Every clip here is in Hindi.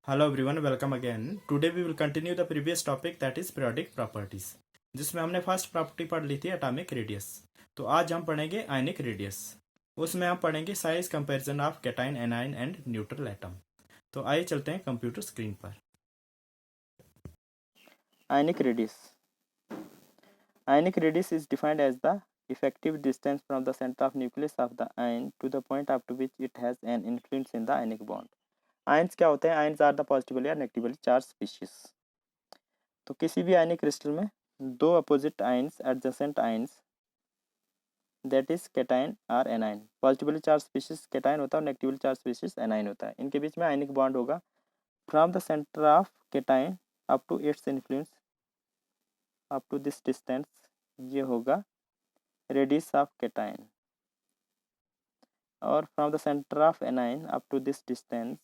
Hello everyone, welcome again. Today we will continue the previous topic that is periodic properties, जिसमें हमने फर्स्ट प्रॉपर्टी पढ़ ली थी एटॉमिक रेडियस। तो आज हम पढ़ेंगे आयनिक रेडियस। उसमें हम पढ़ेंगे size comparison of cation, anion and neutral atom. तो आइए चलते हैं कंप्यूटर स्क्रीन पर। Ionic radius. Ionic radius is defined as the effective distance from the center of nucleus of the ion to the point up to which it has an influence in the ionic bond. Ions क्या होते हैं? आयंस आर द पॉजिटिवली या नेगेटिवली चार्ज स्पीशीज। तो किसी भी आयनिक क्रिस्टल में दो opposite ions adjacent ions that is cation और anion. Positively charge species cation होता है और नेगेटिवली चार्ज स्पीशीज एनायन होता है। इनके बीच में आयनिक बॉन्ड होगा from the centre of cation up to its influence up to this distance, ये होगा रेडियस ऑफ कैटायन, और from the centre of anion up to this distance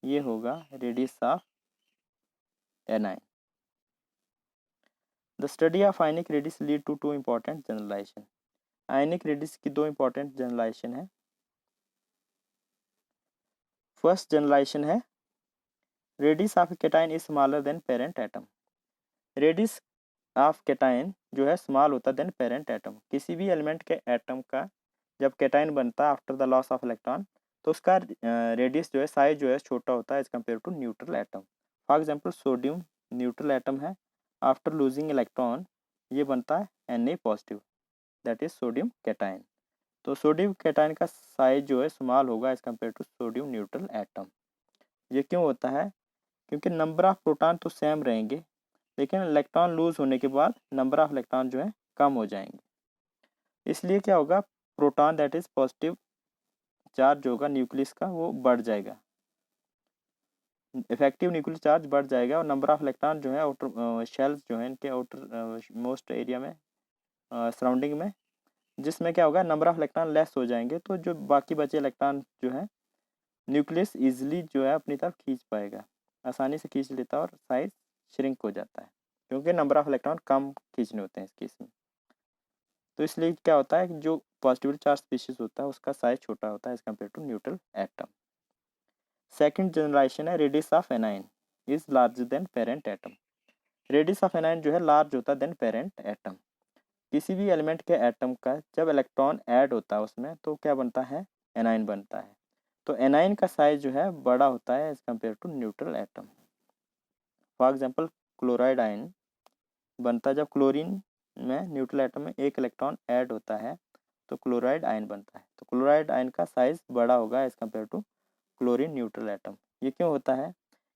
ये होगा radius of anion. The study of ionic radius lead to two important generalisation. आयनिक रेडियस की दो इंपॉर्टेंट जनरलाइजेशन है। फर्स्ट जनरलाइजेशन है radius of cation is smaller than parent atom. Radius of cation जो है स्मॉल होता देन पेरेंट एटम। किसी भी एलिमेंट के एटम का जब कैटायन बनता है after the loss of electron, तो उसका रेडियस जो है, साइज जो है छोटा होता है as compare to neutral atom. For example sodium neutral atom है, आफ्टर लूजिंग इलेक्ट्रॉन ये बनता है Na positive, that is sodium cation. तो सोडियम कैटायन का साइज जो है स्मॉल होगा as compare to sodium neutral atom. ये क्यों होता है? क्योंकि नंबर ऑफ प्रोटॉन तो सेम रहेंगे, लेकिन इलेक्ट्रॉन लूज होने के बाद नंबर ऑफ इलेक्ट्रॉन जो है कम हो जाएंगे। इसलिए क्या होगा, proton that is positive charge होगा न्यूक्लियस का वो बढ़ जाएगा, इफेक्टिव न्यूक्लियर चार्ज बढ़ जाएगा, और नंबर ऑफ इलेक्ट्रॉन जो है आउटर शेल्स जो है इनके आउटर मोस्ट एरिया में सराउंडिंग में, जिसमें क्या होगा नंबर ऑफ इलेक्ट्रॉन लेस हो जाएंगे। तो जो बाकी बचे इलेक्ट्रॉन जो है न्यूक्लियस इजिली जो है अपनी तरफ खींच पाएगा, आसानी से खींच लेता है और साइज श्रिंक हो जाता है, क्योंकि नंबर ऑफ इलेक्ट्रॉन कम खींचने होते हैं इस केस में। तो इसलिए क्या होता है कि जो पॉजिटिवली चार्ज स्पीशीज होता है उसका साइज छोटा होता है as compare to neutral atom. Second generation है radius of anion is larger than parent atom. Radius of anion जो है लार्ज होता है देन पेरेंट एटम। किसी भी एलिमेंट के एटम का जब इलेक्ट्रॉन ऐड होता है उसमें तो क्या बनता है? एनायन बनता है। तो एनायन का साइज जो है बड़ा होता है as compare to neutral atom. For example chloride ion बनता है जब क्लोरीन में न्यूट्रल एटम में एक इलेक्ट्रॉन ऐड होता है, तो क्लोराइड आयन बनता है। तो क्लोराइड आयन का साइज बड़ा होगा as compare to chlorine neutral atom. ये क्यों होता है?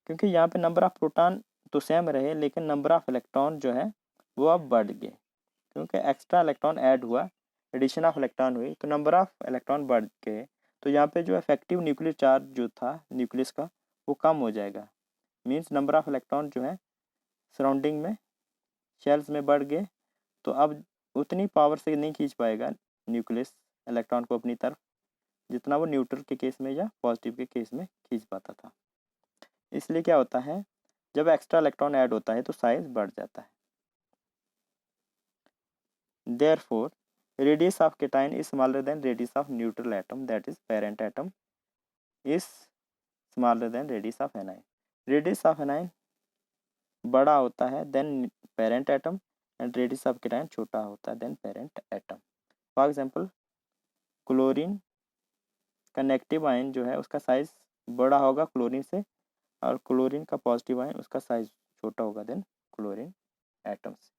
क्योंकि यहाँ पे नंबर ऑफ प्रोटॉन तो सेम रहे, लेकिन नंबर ऑफ इलेक्ट्रॉन जो है वो अब बढ़ गए, क्योंकि एक्स्ट्रा इलेक्ट्रॉन ऐड हुआ, एडिशन ऑफ इलेक्ट्रॉन हुई, तो नंबर ऑफ इलेक्ट्रॉन बढ़ गए। तो यहाँ पे जो इफेक्टिव न्यूक्लियर चार्ज जो था न्यूक्लियस का वो कम हो जाएगा। मीन्स नंबर ऑफ इलेक्ट्रॉन जो है सराउंडिंग में शेल्स में बढ़ गए, तो अब उतनी पावर से नहीं खींच पाएगा न्यूक्लियस इलेक्ट्रॉन को अपनी तरफ, जितना वो न्यूट्रल के केस में या पॉजिटिव के केस में खींच पाता था। इसलिए क्या होता है, जब एक्स्ट्रा इलेक्ट्रॉन ऐड होता है तो साइज बढ़ जाता है। Therefore, radius of cation is smaller than radius of neutral atom, that is parent atom is smaller than radius of anion. Radius of anion बड़ा होता है than parent atom, and radius of cation छोटा होता है than parent atom. For example chlorine का नेगेटिव आयन जो है उसका साइज बड़ा होगा क्लोरीन से, और क्लोरीन का पॉजिटिव आयन उसका साइज छोटा होगा देन क्लोरीन एटम से।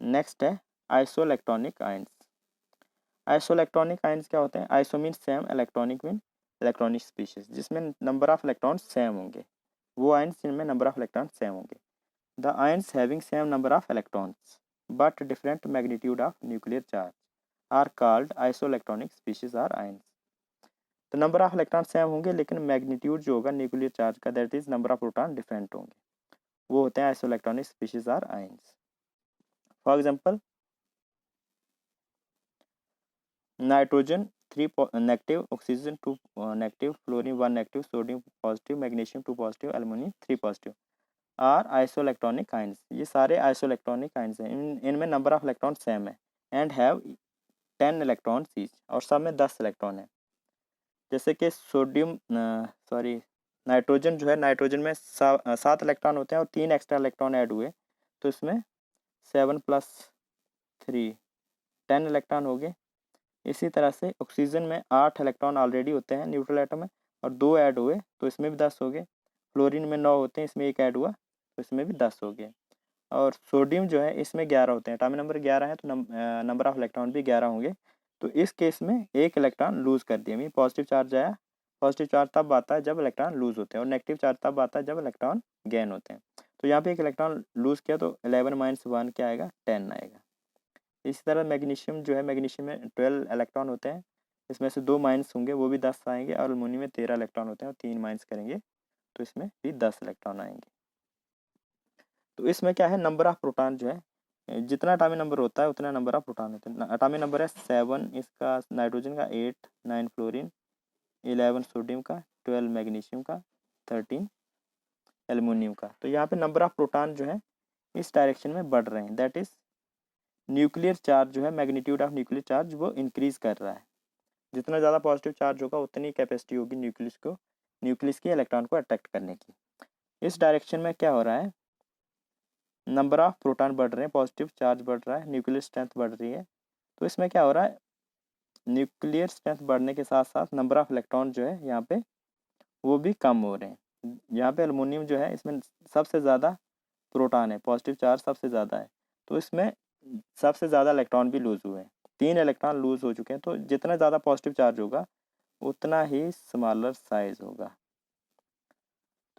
नेक्स्ट है आइसोइलेक्ट्रॉनिक आयंस। आइसोइलेक्ट्रॉनिक आयंस क्या होते हैं? Iso mean same, electronic mean electronic species, जिसमें नंबर ऑफ इलेक्ट्रॉन सेम होंगे। वो आयंस जिनमें नंबर ऑफ इलेक्ट्रॉन सेम होंगे। The ions having same number of electrons but different magnitude of nuclear charge are called isoelectronic species or ions. तो नंबर ऑफ इलेक्ट्रॉन सेम होंगे, लेकिन मैग्नीट्यूड जो होगा न्यूक्लियर चार्ज का, that is number of proton different होंगे, वो होते हैं isoelectronic species or ions. For example nitrogen 3 negative, oxygen 2 negative, fluorine 1 negative, sodium positive, magnesium 2 positive, aluminium 3 positive are isoelectronic ions. ये सारे आइसोइलेक्ट्रॉनिक आयंस हैं। इनमें नंबर ऑफ इलेक्ट्रॉन सेम है एंड हैव 10 इलेक्ट्रॉन्स ईच, और सब में 10 इलेक्ट्रॉन है। जैसे कि नाइट्रोजन जो है, नाइट्रोजन में 7 इलेक्ट्रॉन होते हैं और 3 एक्स्ट्रा इलेक्ट्रॉन ऐड हुए, तो इसमें 7 + 3 10 इलेक्ट्रॉन हो गए। इसी तरह से ऑक्सीजन में 8 इलेक्ट्रॉन ऑलरेडी होते हैं न्यूट्रल एटम में, और 2 ऐड हुए तो इसमें भी 10 हो गए। फ्लोरीन में 9 होते हैं, इसमें 1 ऐड हुआ तो इसमें भी 10 हो गए। और सोडियम जो है इसमें 11 होते हैं, एटॉमिक नंबर 11 है तो नंबर ऑफ इलेक्ट्रॉन भी 11 होंगे। तो इस केस में 1 इलेक्ट्रॉन लूज कर दिया, मीन पॉजिटिव चार्ज आया। पॉजिटिव चार्ज तब आता है जब इलेक्ट्रॉन लूज होते हैं, और नेगेटिव चार्ज तब आता है जब इलेक्ट्रॉन गेन होते हैं। तो यहाँ पे 1 इलेक्ट्रॉन लूज किया तो 11 - 1 क्या आएगा, 10 आएगा। इसी तरह मैग्नीशियम जो है, मैग्नीशियम में 12 इलेक्ट्रॉन होते हैं, इसमें से 2 माइनस होंगे, वो भी 10 आएंगे। और अल्मोनियम में 13 इलेक्ट्रॉन होते हैं और 3 माइनस करेंगे तो इसमें भी 10 इलेक्ट्रॉन आएंगे। तो इसमें क्या है, नंबर ऑफ प्रोटॉन जो है, जितना एटॉमिक नंबर होता है उतना नंबर ऑफ प्रोटॉन होते हैं। एटॉमिक नंबर है 7 इसका नाइट्रोजन का, 8 9 फ्लोरीन, 11 सोडियम का, 12 मैग्नीशियम का, 13 एल्युमिनियम का। तो यहाँ पे नंबर ऑफ प्रोटॉन जो है इस डायरेक्शन में बढ़ रहे हैं, दैट इज न्यूक्लियर चार्ज जो है, मैग्नीट्यूड ऑफ न्यूक्लियर चार्ज वो इंक्रीज कर रहा है। जितना ज़्यादा पॉजिटिव चार्ज होगा उतनी कैपेसिटी होगी न्यूक्लियस के इलेक्ट्रॉन को अट्रैक्ट करने की। इस डायरेक्शन में क्या हो रहा है, नंबर ऑफ प्रोटॉन बढ़ रहे हैं, पॉजिटिव चार्ज बढ़ रहा है, न्यूक्लियर स्ट्रेंथ बढ़ रही है। तो इसमें क्या हो रहा है, न्यूक्लियर स्ट्रेंथ बढ़ने के साथ साथ नंबर ऑफ इलेक्ट्रॉन जो है यहाँ पे वो भी कम हो रहे हैं। यहाँ पे एल्युमिनियम जो है इसमें सबसे ज़्यादा प्रोटॉन है, पॉजिटिव चार्ज सबसे ज़्यादा है, तो इसमें सबसे ज़्यादा इलेक्ट्रॉन भी लूज हुए हैं, 3 इलेक्ट्रॉन लूज हो चुके हैं। तो जितना ज़्यादा पॉजिटिव चार्ज होगा उतना ही स्मॉलर साइज होगा।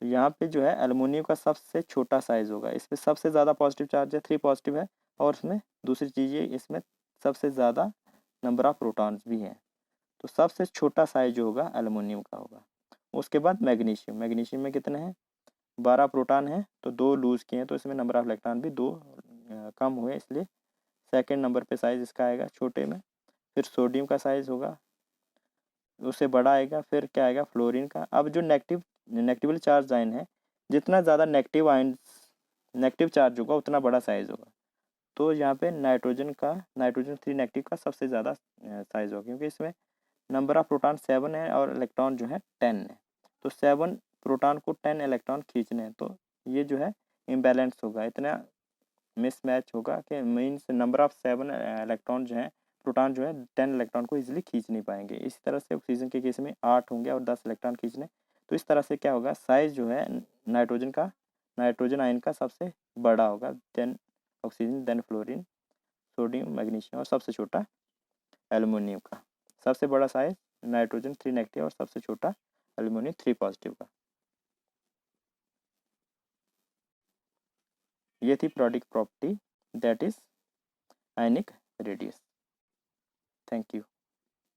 तो यहाँ पे जो है एल्युमिनियम का सबसे छोटा साइज होगा, इसमें सबसे ज़्यादा पॉजिटिव चार्ज है, 3 पॉजिटिव है, और इसमें दूसरी चीज़ ये, इसमें सबसे ज़्यादा नंबर ऑफ प्रोटॉन्स भी हैं। तो सबसे छोटा साइज जो होगा एल्युमिनियम का होगा। उसके बाद मैग्नीशियम, मैग्नीशियम में कितने हैं, 12 प्रोटॉन हैं, तो 2 लूज़ किए हैं, तो इसमें नंबर ऑफ इलेक्ट्रॉन भी 2 कम हुए, इसलिए सेकेंड नंबर पे साइज इसका आएगा छोटे में। फिर सोडियम का साइज होगा, उससे बड़ा आएगा। फिर क्या आएगा, फ्लोरीन का। अब जो नेगेटिवली चार्ज आयन है, जितना ज़्यादा नेगेटिव चार्ज होगा उतना बड़ा साइज होगा। तो यहाँ पे नाइट्रोजन 3 नेगेटिव का सबसे ज़्यादा साइज होगा, क्योंकि इसमें नंबर ऑफ प्रोटॉन 7 है और इलेक्ट्रॉन जो है 10 है। तो 7 प्रोटॉन को 10 इलेक्ट्रॉन खींचने हैं, तो ये जो है इम्बैलेंस होगा, इतना मिसमैच होगा कि मीन्स नंबर ऑफ 7 इलेक्ट्रॉन जो है, प्रोटॉन जो है 10 इलेक्ट्रॉन को इजीली खींच नहीं पाएंगे। इसी तरह से ऑक्सीजन के केस में 8 होंगे और 10 इलेक्ट्रॉन खींचने। तो इस तरह से क्या होगा, साइज जो है नाइट्रोजन आयन का सबसे बड़ा होगा, than oxygen, than fluorine, sodium, magnesium, और सबसे छोटा एल्युमिनियम का। सबसे बड़ा साइज नाइट्रोजन 3 नेगेटिव और सबसे छोटा एल्युमिनियम 3 पॉजिटिव का। ये थी periodic property, that is ionic radius. Thank you.